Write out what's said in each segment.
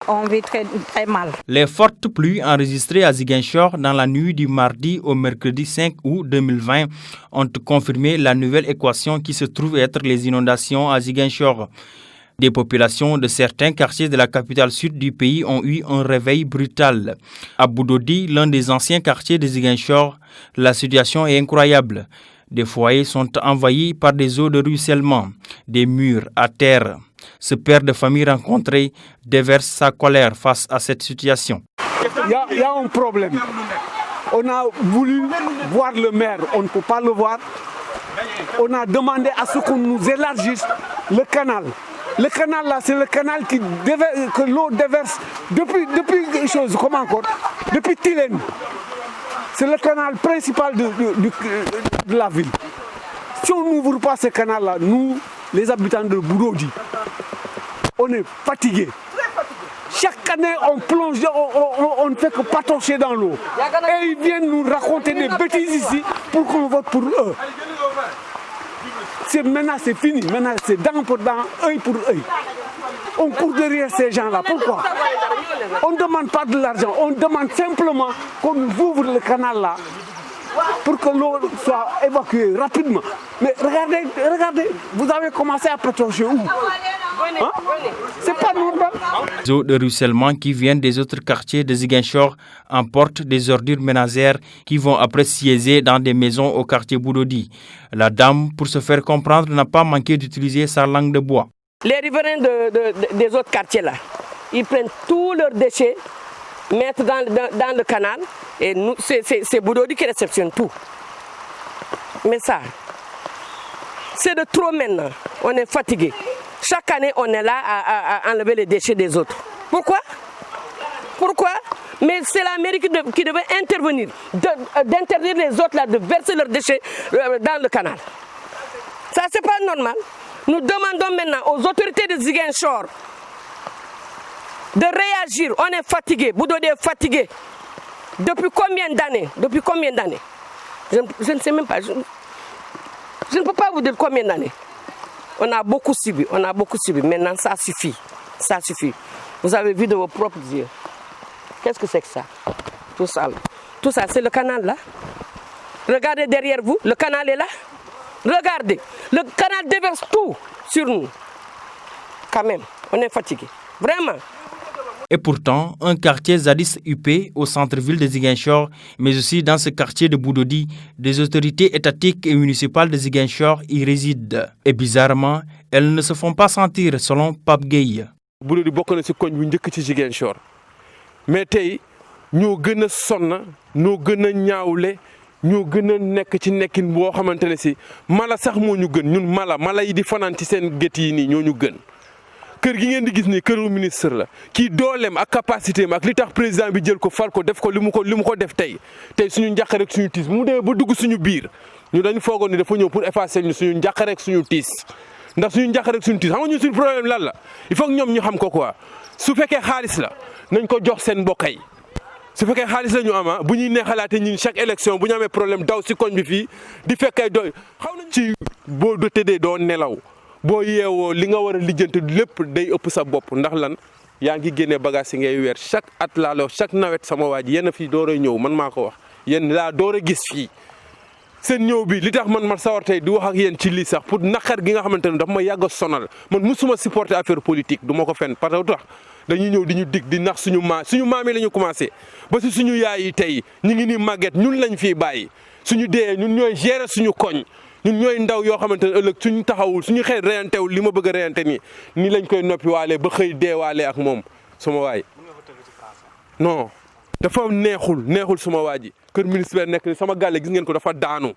on vit très, très mal. Les fortes pluies enregistrées à Ziguinchor dans la nuit du mardi au mercredi 5 août 2020 ont confirmé la nouvelle équation qui se trouve être les inondations à Ziguinchor. Des populations de certains quartiers de la capitale sud du pays ont eu un réveil brutal. À Boudodi, l'un des anciens quartiers de Ziguinchor, la situation est incroyable. Des foyers sont envahis par des eaux de ruissellement, des murs à terre. Ce père de famille rencontré déverse sa colère face à cette situation. Il y a un problème. On a voulu voir le maire, on ne peut pas le voir. On a demandé à ce qu'on nous élargisse le canal. Le canal là, c'est le canal que l'eau déverse depuis depuis Tilène. C'est le canal principal de la ville. Si on n'ouvre pas ce canal là, nous, les habitants de Boudodi, on est fatigués. Chaque année, on plonge, on ne fait que patauger dans l'eau. Et ils viennent nous raconter des bêtises ici pour qu'on vote pour eux. Maintenant, c'est fini. Maintenant, c'est dent pour dent, œil pour œil. On court derrière ces gens-là. Pourquoi? On ne demande pas de l'argent. On demande simplement qu'on nous ouvre le canal là pour que l'eau soit évacuée rapidement. Mais regardez, vous avez commencé à patauger où? Hein? C'est pas normal. Les eaux de ruissellement qui viennent des autres quartiers de Ziguinchor emportent des ordures ménagères qui vont après siéger dans des maisons au quartier Boudodi. La dame, pour se faire comprendre, n'a pas manqué d'utiliser sa langue de bois. Les riverains des autres quartiers là, ils prennent tous leurs déchets, mettent dans le canal et nous, c'est Boudodi qui réceptionne tout. Mais ça, c'est de trop maintenant. On est fatigué. Chaque année, on est là à enlever les déchets des autres. Pourquoi? Mais c'est la mairie qui devait intervenir, d'interdire les autres là, de verser leurs déchets dans le canal. Ça, c'est pas normal. Nous demandons maintenant aux autorités de Ziguinchor de réagir. On est fatigué. Boudodi est fatigué. Depuis combien d'années? Je ne sais même pas. Je ne peux pas vous dire combien d'années. On a beaucoup subi. Maintenant, ça suffit. Vous avez vu de vos propres yeux. Qu'est-ce que c'est que ça? Tout ça, c'est le canal là. Regardez derrière vous, le canal est là. Regardez, le canal déverse tout sur nous. Quand même, on est fatigué. Vraiment. Et pourtant, un quartier Zadis UP au centre-ville de Ziguinchor, mais aussi dans ce quartier de Boudodi, des autorités étatiques et municipales de Ziguinchor y résident. Et bizarrement, elles ne se font pas sentir, selon Pape Gueye. Boudodi bokk na ci koñ bu njëkk ci Ziguinchor mais tey ñoo gën a sonn ñoo gën a ñaawle ñoo gën a nekk ci nekkin boo xamante ne si mala sax moo ñu gën ñun mala yi di fanaan ci seen gët yi nii ñoo ñu gën. kër gi ngeen di gis ni këru ministre la kii dooleem ak capacité am ak li tax président bi jël ko fal ko def ko li mu ko def tey suñu njàqare ak suñu tiis mu demee ba dugg suñu biir ñu dañu foogoon ni dafa ñëw pour effacer ñu suñu njàqare ak suñu tiis ndax suñu njàqare ak suñu tiis xam nga ñun suñu problème lan la il faut que ñoom ñu xam ko quoi su fekkee xaalis la nañ ko jox seen mbokk yi su fekkee xaalis la ñu ama bu ñuy neexalaate ñun chaque élection bu ñu amee problème daw si koñ bi fii di fekkee doy xaw nañ ci boo do tëddee doo nelaw boo yeewoo li nga war a lijjanti lépp day ëpp sa bopp ndax lan yaa ngi génnee bagage yi ngay weer chaque at laa la chaque nawet sama waa ji yéen a fii door a ñëw man maa ko wax yéen laa door a gis fii seen ñëw bi li tax man sawar tey di wax ak yéen ci lii sax pour naqar gi nga xamante ne daf ma yàgg a sonal man musuma supporter affaire politique du ma ko fenn parce que tax dañuy ñëw di ñu dig di nax suñu maam yi la ñu commencé ba si suñu yaay yi tey ñu ngi nii màgget ñun lañ fiy bàyyi suñu dee ñun ñooy gérer suñu koñ ñun ñooy ndaw yoo xamante ne ëllëg suñu taxawul suñu xëy reyantewul li ma bëgg a reyante nii lañ koy noppi waale ba xëy deewaale ak moom sama waay non dafa neexul sama waa ji kër ministre nekk ni sama gàlle gis ngeen ko dafa daanu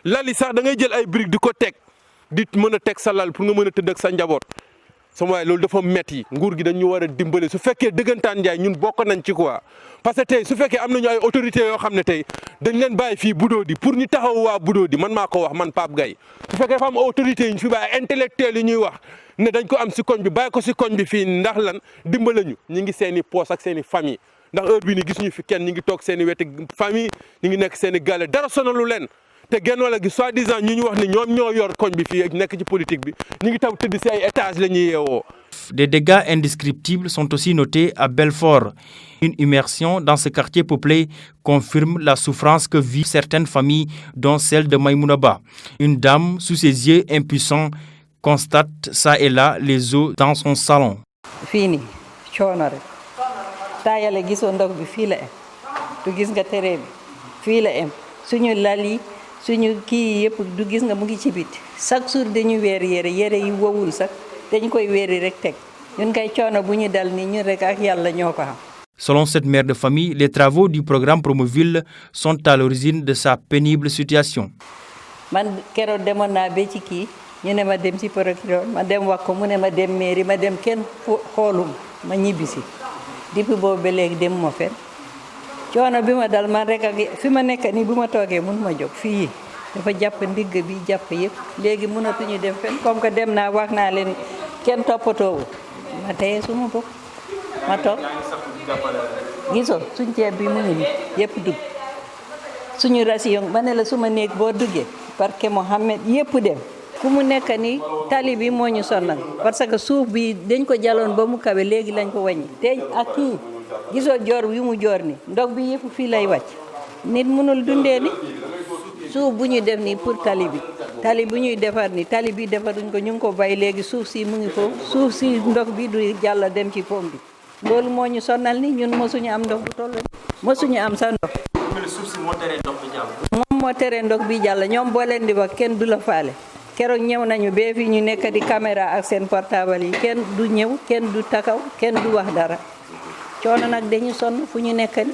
lali sax da ngay jël ay briques di ko teg di mën a teg sa lal pour nga mën a tëdd ak sa njaboot sama waay loolu dafa metti nguur gi dañu war a dimbale su fekkee dëggantaan njaay ñun bokk nañ ci quoi parce que tey su fekkee am nañu ay autorités yoo xam ne tey dañ leen bàyyi fii Boudodi pour ñu taxaw waa Boudodi man maa ko wax man Pape Gueye su fekkee dafa am autorités yi ñu fi bàyyi intellectuels yi ñuy wax ne dañ ko am si koñ bi bàyyi ko si koñ bi fii ndax lan dimbale ñu ngi seen i poos ak seen i famille ndax heure bi ni gisuñu fi kenn ñi ngi toog seen i weti famille ñi ngi nekk seen i gàlle dara sonalu leen te genn wala gi soi-disant ñu wax ne ñoom ñoo yor koñ bi fii nekk ci politique bi ñu ngi taw tëdd si ay étage la ñuy yeewoo Des dégâts indescriptibles sont aussi notés à Belfort. Une immersion dans ce quartier peuplé confirme la souffrance que vivent certaines familles, dont celle de Maïmounaba. Une dame, sous ses yeux impuissants, constate ça et là les eaux dans son salon. Fini, chonore. Tayale giso ndok bi fi la em. Du gis nga tere bi fi la em. Suñu lali, suñu ki yep du gis nga mu ngi ci biti. Chaque jour dañu wër yére yi wowul sax dañ koy wéri rek tek. Ñun kay chono buñu dal ni ñu rek ak Yalla ñoko xam. Selon cette mère de famille, les travaux du programme Promoville sont à l'origine de sa pénible situation. Man kéro demon na be ci ki ñu ne ma dem ci procureur ma dem wax ko mu ne ma dem mairie ma dem kenn xolum ma ñibisi depuis boobu ba léegi dem ma fen coono bi ma dal man rek ak fi ma nekk ni bu ma toogee mun ma jóg fii dafa jàpp ndigg bi jàpp yëpp léegi mënatuñu dem fen comme que dem naa wax naa leen kenn toppatoowu ma teye suma bopp ma toog gisoo suñ ceeb bi mu ngi ni yëpp dugg suñu ration ma ne la suma néeg boo duggee parce que Mohamed yëpp dem fu mu nekk ni tali bi moo ñu sonal parce que suuf bi dañ ko jaloon ba mu kawe léegi lañ ko wàññi te ak kii gisoo joor wi mu joor ni ndox bi yëpp fii lay wàcc nit mënul dundee ni suuf bu ñu def ni pour tali bu ñuy defar ni tali bi defaruñ ko ñu ngi ko bay léegi suuf si mu ngi foofu suuf si ndox bi du jàll dem ci pom bi loolu moo ñu sonal ni ñun mosuñu am ndox bu toll mosuñu am sa ndox moom moo tere ndox bi jàll ñoom boo leen di wax kenn du la faale keroog ñëw nañu bee fi ñu nekk di caméra ak seen portable yi kenn du ñëw kenn du takaw kenn du wax dara coono nag dañu sonn fu ñu nekk ni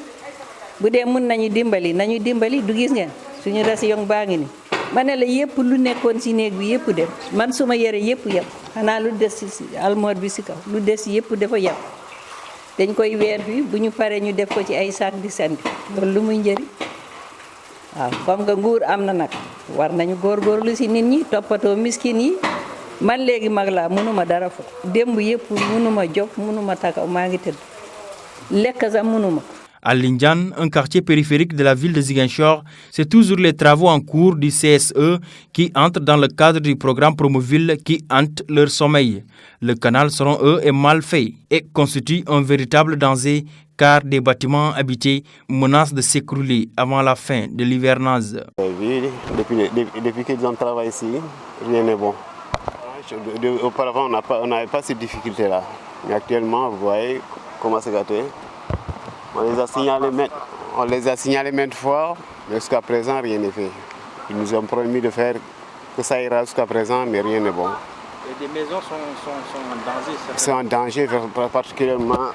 bu dee mën nañu dimbali du gis ngeen suñu ration baa ngi ni ma ne la yëpp lu nekkoon ci néeg bi yëpp dem man suma yére yëpp xanaa lu des ci almoor bi ci kaw lu des yëpp dafa yem dañ koy weer fi bu ñu paree ñu def ko ci ay sac di sandi loolu lu muy njëriñ waaw comme que nguur am na nag war nañu góorgóorlu ci nit ñi toppatoo miskin yi man léegi mag laa mënuma dara fa démb yëpp mënuma jóg mënuma takaw maa ngi tëdd lekk sax mënuma. À Lindiane, un quartier périphérique de la ville de Ziguinchor, c'est toujours les travaux en cours du CSE qui entrent dans le cadre du programme Promoville qui hantent leur sommeil. Le canal, selon eux, est mal fait et constitue un véritable danger car des bâtiments habités menacent de s'écrouler avant la fin de l'hivernage. Oui, depuis qu'ils ont travaillé ici, rien n'est bon. Auparavant, on n'avait pas ces difficultés-là. Mais actuellement, vous voyez comment c'est gâté. On les a signalés maintes fois, mais jusqu'à présent, rien n'est fait. Ils nous ont promis de faire que ça ira jusqu'à présent, mais rien n'est bon. Et des maisons sont en danger? C'est en danger, particulièrement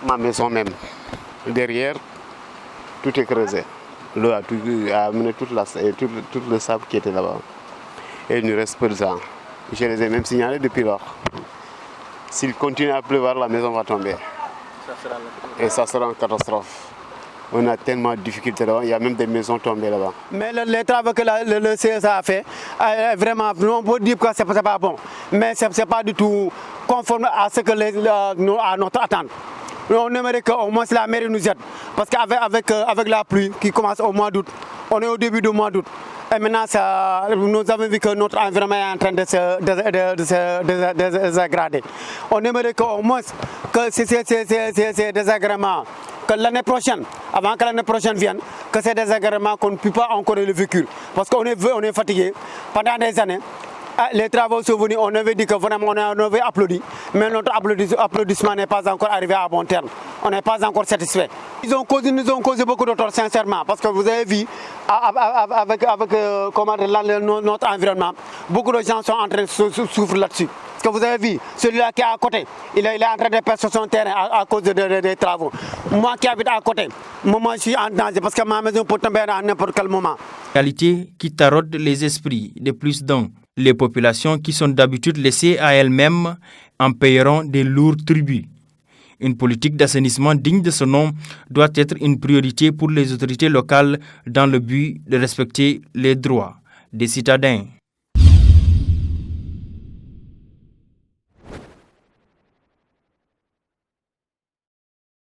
ma maison même. Derrière, tout est creusé. L'eau a amené tout le sable qui était là-bas. Et il nous reste peu de temps. Je les ai même signalés depuis lors. S'il continue à pleuvoir, la maison va tomber. Et ça sera une catastrophe. On a tellement de difficultés là-bas, il y a même des maisons tombées là-bas. Mais les travaux que le CSA a fait, vraiment, on peut dire que ce n'est pas bon. Mais ce n'est pas du tout conforme à ce que à notre attente. On aimerait qu'au moins la mairie nous aide. Parce qu'avec la pluie qui commence au mois d'août, on est au début du mois d'août. Et maintenant, nous avons vu que notre environnement est en train de se dégrader. On aimerait qu'au moins que ces désagréments, que l'année prochaine, avant que l'année prochaine vienne, que ces désagréments qu'on ne puisse pas encore le vécu. Parce qu'on est fatigué pendant des années. Les travaux sont venus, on avait dit que vraiment on avait applaudi, mais notre applaudissement n'est pas encore arrivé à bon terme. On n'est pas encore satisfait. Nous ont causé beaucoup de tort, sincèrement, parce que vous avez vu, avec notre environnement, beaucoup de gens sont en train de souffrir là-dessus. Parce que vous avez vu, celui-là qui est à côté, il est en train de perdre son terrain à cause des travaux. Moi qui habite à côté, moi je suis en danger parce que ma maison peut tomber à n'importe quel moment. Réalité qui taraude les esprits de plus d'un. Les populations qui sont d'habitude laissées à elles-mêmes en paieront des lourds tributs. Une politique d'assainissement digne de ce nom doit être une priorité pour les autorités locales dans le but de respecter les droits des citadins.